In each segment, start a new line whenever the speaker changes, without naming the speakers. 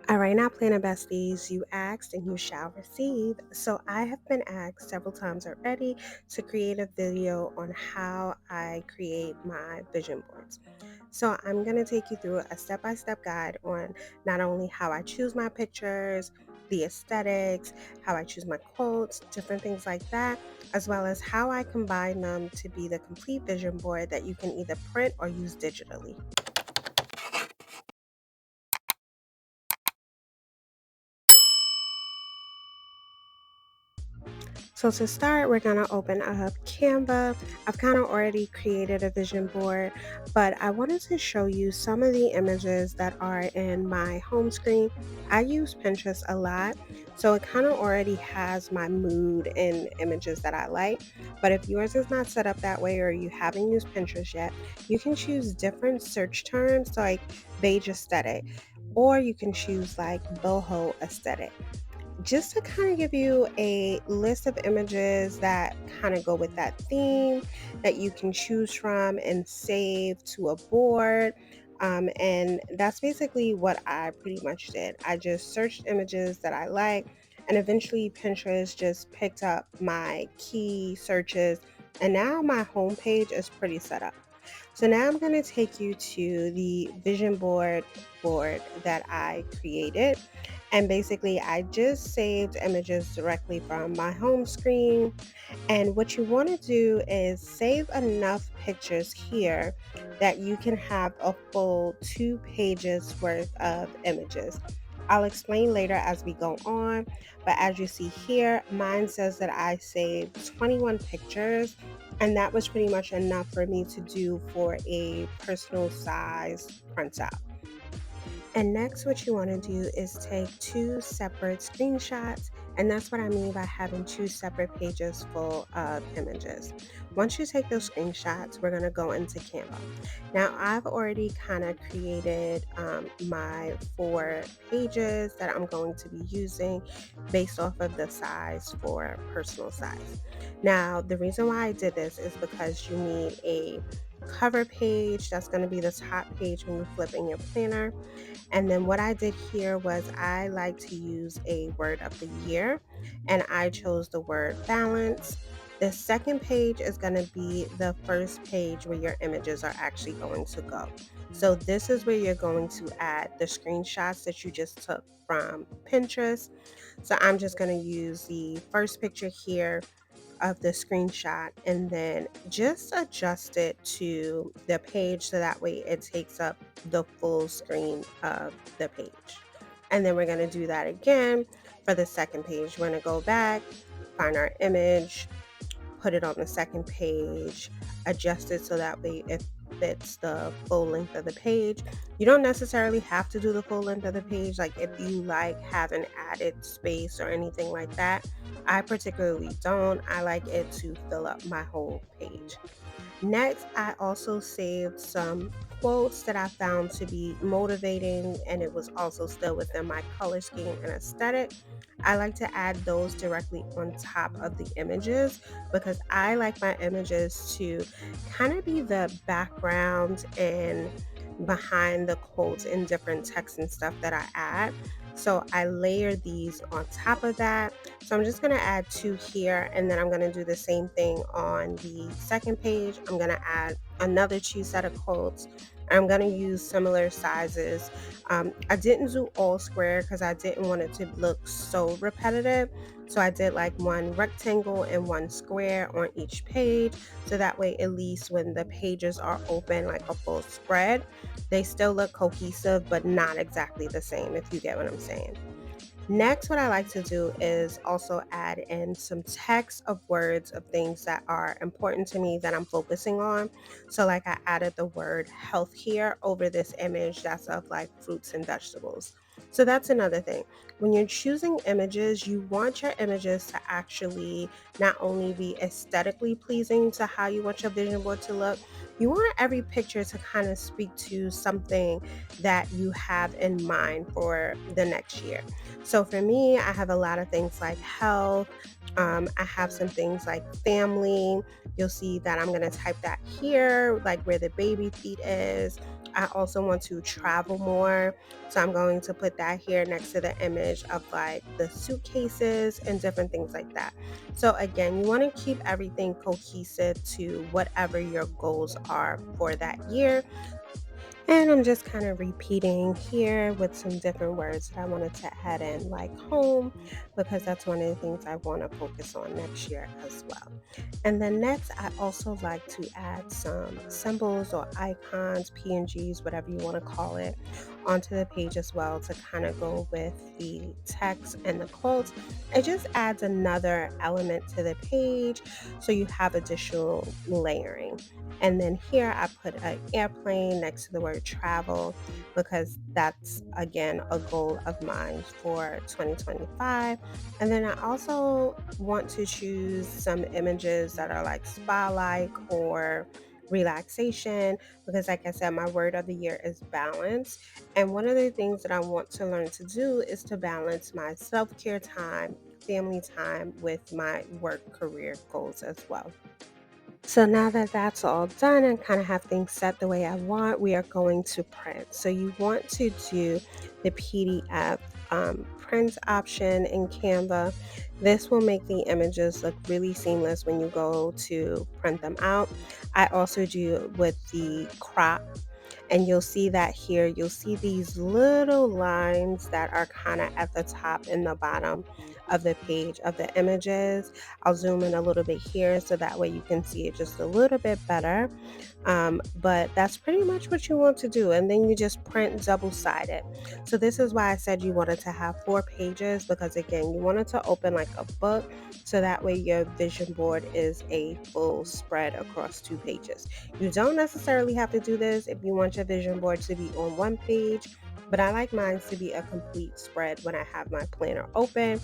All right, now, Planner Besties, you asked and you shall receive. So, I have been asked several times already to create a video on how I create my vision boards. So, I'm going to take you through a step by step guide on not only how I choose my pictures, the aesthetics, how I choose my quotes, different things like that, as well as how I combine them to be the complete vision board that you can either print or use digitally. So to start, we're going to open up Canva. I've kind of already created a vision board, but I wanted to show you some of the images that are in my home screen. I use Pinterest a lot, so it kind of already has my mood and images that I like. But if yours is not set up that way or you haven't used Pinterest yet, you can choose different search terms like beige aesthetic, or you can choose like boho aesthetic, just to kind of give you a list of images that kind of go with that theme that you can choose from and save to a board. And that's basically what I pretty much did. I just searched images that I like, and eventually Pinterest just picked up my key searches. And now my homepage is pretty set up. So now I'm going to take you to the vision board that I created. And basically, I just saved images directly from my home screen. And what you want to do is save enough pictures here that you can have a full 2 pages worth of images. I'll explain later as we go on, but as you see here, mine says that I saved 21 pictures, and that was pretty much enough for me to do for a personal size printout. And next, what you want to do is take 2 separate screenshots, and that's what I mean by having 2 separate pages full of images. Once you take those screenshots, we're going to go into Canva. Now, I've already kind of created my 4 pages that I'm going to be using based off of the size for personal size. Now, the reason why I did this is because you need a cover page that's going to be the top page when you flip in your planner. And then what I did here was I like to use a word of the year, and I chose the word balance. The second page is going to be the first page where your images are actually going to go. So this is where you're going to add the screenshots that you just took from Pinterest. So I'm just going to use the first picture here of the screenshot and then just adjust it to the page so that way it takes up the full screen of the page. And then we're going to do that again for the second page. We're going to go back, find our image, put it on the second page, adjust it so that way it fits the full length of the page. You don't necessarily have to do the full length of the page, like if you like have an added space or anything like that. I particularly don't. I like it to fill up my whole page. Next, I also saved some quotes that I found to be motivating, and it was also still within my color scheme and aesthetic. I like to add those directly on top of the images because I like my images to kind of be the background and behind the quotes and different text and stuff that I add. So I layer these on top of that. So I'm just going to add 2 here, and then I'm going to do the same thing on the second page. I'm going to add another 2 set of quotes. I'm going to use similar sizes. I didn't do all square because I didn't want it to look so repetitive. So I did like 1 rectangle and 1 square on each page. So that way, at least when the pages are open like a full spread, they still look cohesive, but not exactly the same, if you get what I'm saying. Next, what I like to do is also add in some text of words of things that are important to me that I'm focusing on. So, like, I added the word health here over this image that's of like fruits and vegetables. So, that's another thing. When you're choosing images, you want your images to actually not only be aesthetically pleasing to how you want your vision board to look, you want every picture to kind of speak to something that you have in mind for the next year. So for me, I have a lot of things like health. I have some things like family. You'll see that I'm going to type that here, like where the baby feet is. I also want to travel more. So I'm going to put that here next to the image of like the suitcases and different things like that. So again, you want to keep everything cohesive to whatever your goals are for that year. And I'm just kind of repeating here with some different words that I wanted to add in, like home, because that's one of the things I want to focus on next year as well. And then next, I also like to add some symbols or icons, PNGs, whatever you want to call it, onto the page as well to kind of go with the text and the quotes. It just adds another element to the page so you have additional layering. And then here I put an airplane next to the word travel because that's again a goal of mine for 2025. And then I also want to choose some images that are like spa like or relaxation because like I said my word of the year is balance, and one of the things that I want to learn to do is to balance my self-care time, family time with my work career goals as well. So now that that's all done and kind of have things set the way I want, we are going to print. So you want to do the PDF print option in Canva. This will make the images look really seamless when you go to print them out. I also do with the crop, and you'll see that here. You'll see these little lines that are kind of at the top and the bottom of the page of the images. I'll zoom in a little bit here so that way you can see it just a little bit better. But that's pretty much what you want to do. And then you just print double sided. So this is why I said you wanted to have 4 pages because again, you wanted to open like a book. So that way your vision board is a full spread across 2 pages. You don't necessarily have to do this if you want your vision board to be on one page, but I like mine to be a complete spread when I have my planner open.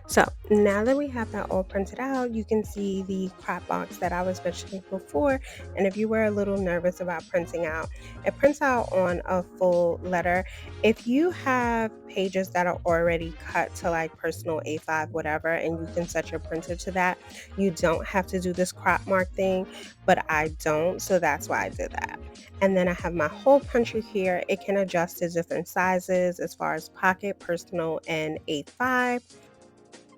So now that we have that all printed out, you can see the crop box that I was mentioning before. And if you were a little nervous about printing out, it prints out on a full letter. If you have pages that are already cut to like personal A5, whatever, and you can set your printer to that, you don't have to do this crop mark thing, but I don't. So that's why I did that. And then I have my hole puncher here. It can adjust to different sizes as far as pocket, personal, and A5.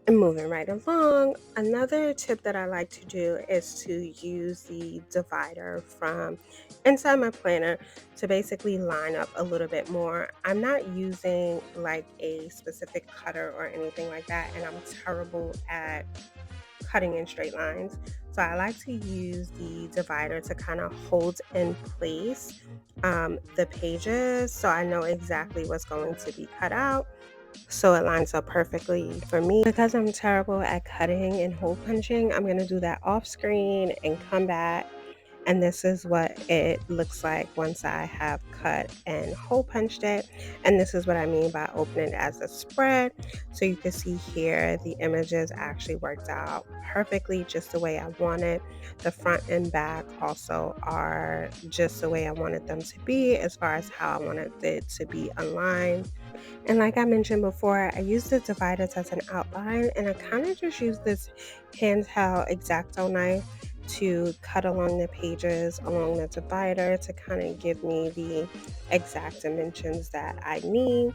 And moving right along, another tip that I like to do is to use the divider from inside my planner to basically line up a little bit more. I'm not using like a specific cutter or anything like that, and I'm terrible at cutting in straight lines. So I like to use the divider to kind of hold in place the pages so I know exactly what's going to be cut out so it lines up perfectly for me. Because I'm terrible at cutting and hole punching, I'm going to do that off screen and come back. And this is what it looks like once I have cut and hole punched it. And this is what I mean by opening it as a spread. So you can see here the images actually worked out perfectly just the way I wanted. The front and back also are just the way I wanted them to be as far as how I wanted it to be aligned. And like I mentioned before, I use the dividers as an outline, and I kind of just use this handheld X-Acto knife to cut along the pages along the divider to kind of give me the exact dimensions that I need.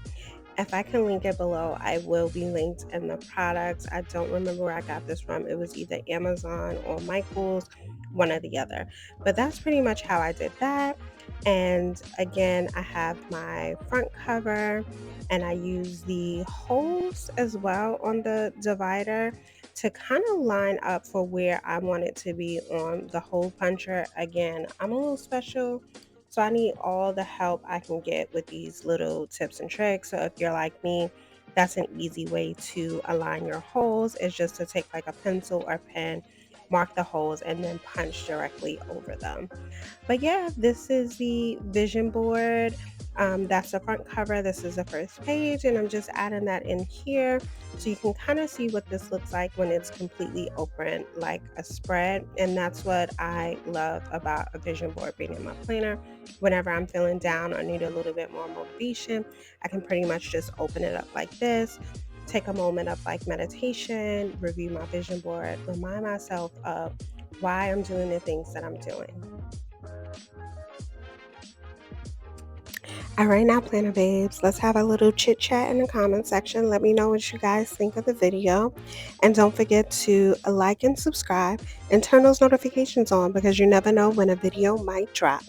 If I can link it below, I will be linked in the products. I don't remember where I got this from. It was either Amazon or Michael's, one or the other. But that's pretty much how I did that. And again, I have my front cover and I use the holes as well on the divider to kind of line up for where I want it to be on the hole puncher. Again, I'm a little special, so I need all the help I can get with these little tips and tricks. So if you're like me, that's an easy way to align your holes is just to take like a pencil or pen, mark the holes, and then punch directly over them. But yeah, this is the vision board. That's the front cover. This is the first page, and I'm just adding that in here so you can kind of see what this looks like when it's completely open, like a spread. And that's what I love about a vision board being in my planner. Whenever I'm feeling down or need a little bit more motivation, I can pretty much just open it up like this. Take a moment of like meditation, review my vision board, remind myself of why I'm doing the things that I'm doing. All right, now, Planner Babes, let's have a little chit chat in the comment section. Let me know what you guys think of the video. And don't forget to like and subscribe and turn those notifications on because you never know when a video might drop.